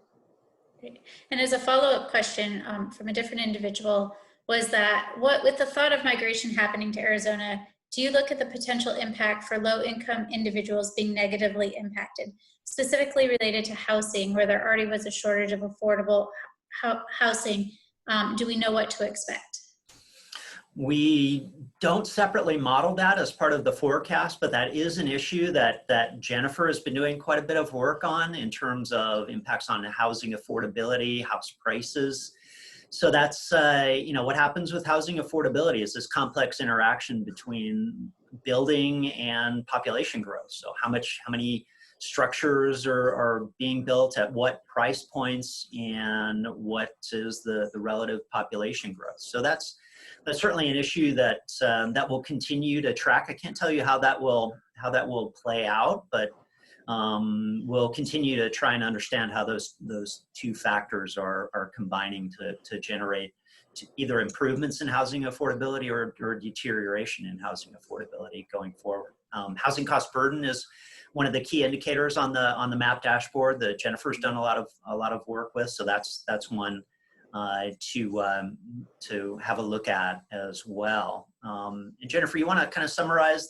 Great. And as a follow-up question from a different individual was that, with the thought of migration happening to Arizona, do you look at the potential impact for low-income individuals being negatively impacted, specifically related to housing, where there already was a shortage of affordable housing? Do we know what to expect? We don't separately model that as part of the forecast, but that is an issue that Jennifer has been doing quite a bit of work on in terms of impacts on housing affordability, house prices. So that's, what happens with housing affordability is this complex interaction between building and population growth. So how many structures are being built at what price points and what is the relative population growth. So that's certainly an issue that that we'll continue to track. I can't tell you how that will play out, but we'll continue to try and understand how those two factors are combining to generate either improvements in housing affordability or deterioration in housing affordability going forward. Housing cost burden is one of the key indicators on the MAP dashboard that Jennifer's done a lot of work with. So that's one to have a look at as well. And Jennifer, you want to kind of summarize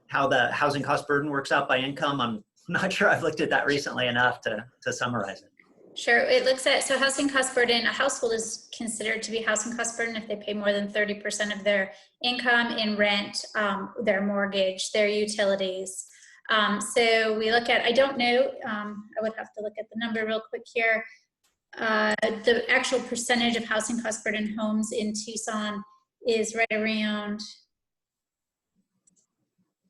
how the housing cost burden works out by income? I'm not sure I've looked at that recently enough to summarize it. Sure. It looks at, so housing cost burden, a household is considered to be housing cost burden if they pay more than 30% of their income in rent, their mortgage, their utilities. So we look at, I don't know, I would have to look at the number real quick here. The actual percentage of housing cost burden homes in Tucson is right around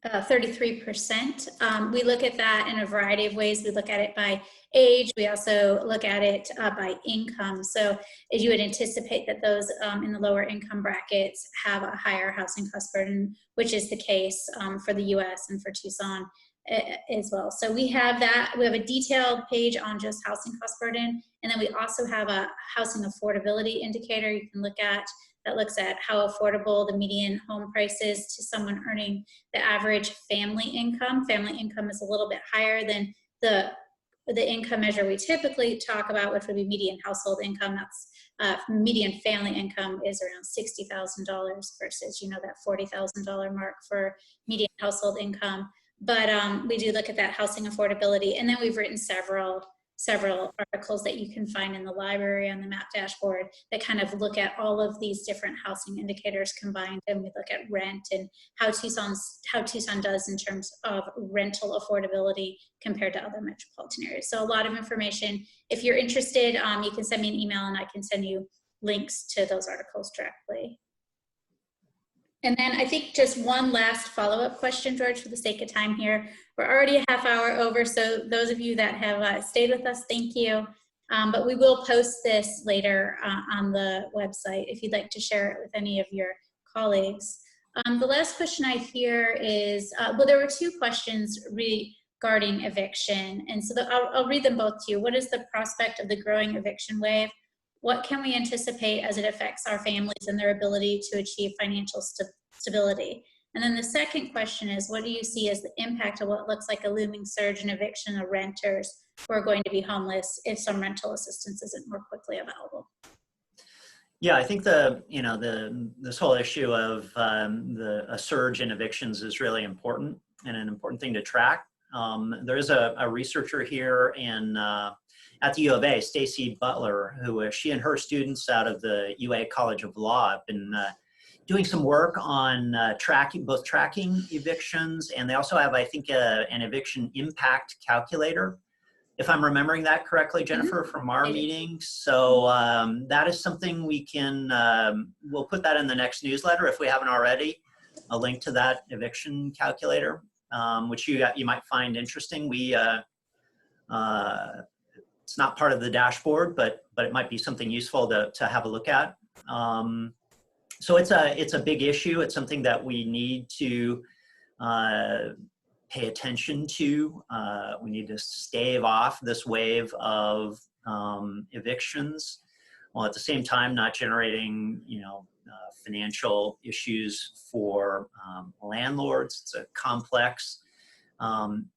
33%. We look at that in a variety of ways. We look at it by age. We also look at it by income. So as you would anticipate that those in the lower income brackets have a higher housing cost burden, which is the case for the US and for Tucson as well. So we have that. We have a detailed page on just housing cost burden. And then we also have a housing affordability indicator you can look at that looks at how affordable the median home price is to someone earning the average family income. Family income is a little bit higher than the income measure we typically talk about, which would be median household income. That's median family income is around $60,000 versus, that $40,000 mark for median household income. But we do look at that housing affordability. And then we've written several articles that you can find in the library on the MAP dashboard that kind of look at all of these different housing indicators combined. And we look at rent and how Tucson does in terms of rental affordability compared to other metropolitan areas. So a lot of information. If you're interested, you can send me an email and I can send you links to those articles directly. And then I think just one last follow-up question, George, for the sake of time here. We're already a half hour over, so those of you that have stayed with us, thank you. But we will post this later on the website if you'd like to share it with any of your colleagues. The last question I hear is, well, there were two questions regarding eviction. And so I'll read them both to you. What is the prospect of the growing eviction wave? What can we anticipate as it affects our families and their ability to achieve financial stability? And then the second question is, what do you see as the impact of what looks like a looming surge in eviction of renters who are going to be homeless if some rental assistance isn't more quickly available? Yeah, I think this whole issue of a surge in evictions is really important and an important thing to track. There is a researcher here at the U of A, Stacy Butler, who she and her students out of the UA College of Law have been doing some work on tracking evictions, and they also have, I think, an eviction impact calculator, if I'm remembering that correctly, Jennifer, from our meeting. So that is something we can, we'll put that in the next newsletter if we haven't already, a link to that eviction calculator, which you might find interesting. It's not part of the dashboard, but it might be something useful to have a look at. So it's a big issue. It's something that we need to pay attention to. We need to stave off this wave of evictions, while at the same time not generating financial issues for landlords. It's a complex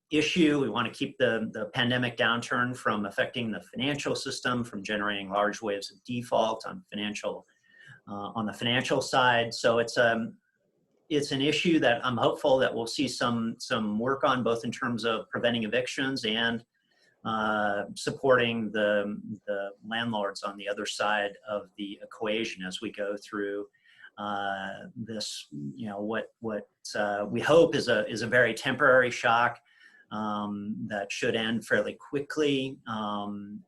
issue. We want to keep the pandemic downturn from affecting the financial system, from generating large waves of default on the financial side. So it's an issue that I'm hopeful that we'll see some work on, both in terms of preventing evictions and supporting the landlords on the other side of the equation as we go through this, what we hope is a very temporary shock that should end fairly quickly, and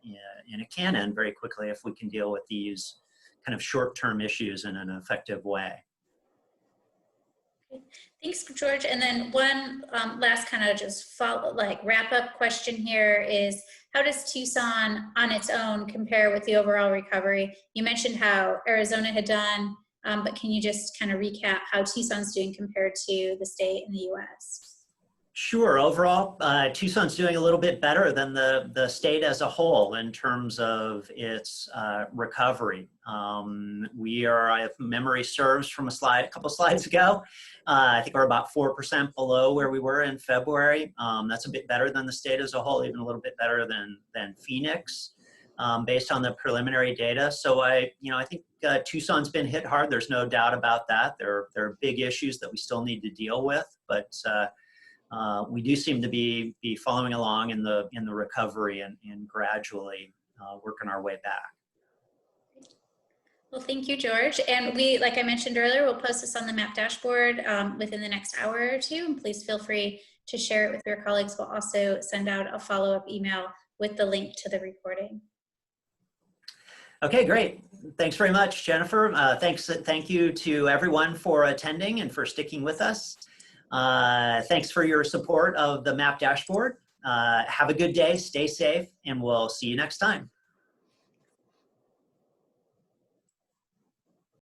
it can end very quickly if we can deal with these kind of short-term issues in an effective way. Thanks, George. And then one last kind of just wrap-up question here is, how does Tucson on its own compare with the overall recovery? You mentioned how Arizona had done, but can you just kind of recap how Tucson's doing compared to the state and the U.S.? Sure. Overall, Tucson's doing a little bit better than the state as a whole in terms of its recovery. We are, if memory serves from a couple slides ago, I think we're about 4% below where we were in February. That's a bit better than the state as a whole, even a little bit better than Phoenix, based on the preliminary data. So I think Tucson's been hit hard. There's no doubt about that. There are big issues that we still need to deal with, but we do seem to be following along in the recovery and gradually working our way back. Well, thank you, George. And we, like I mentioned earlier, we'll post this on the MAP dashboard within the next hour or two. And please feel free to share it with your colleagues. We'll also send out a follow-up email with the link to the recording. Okay, great. Thanks very much, Jennifer. Thank you to everyone for attending and for sticking with us. Thanks for your support of the MAP dashboard. Have a good day, stay safe, and we'll see you next time.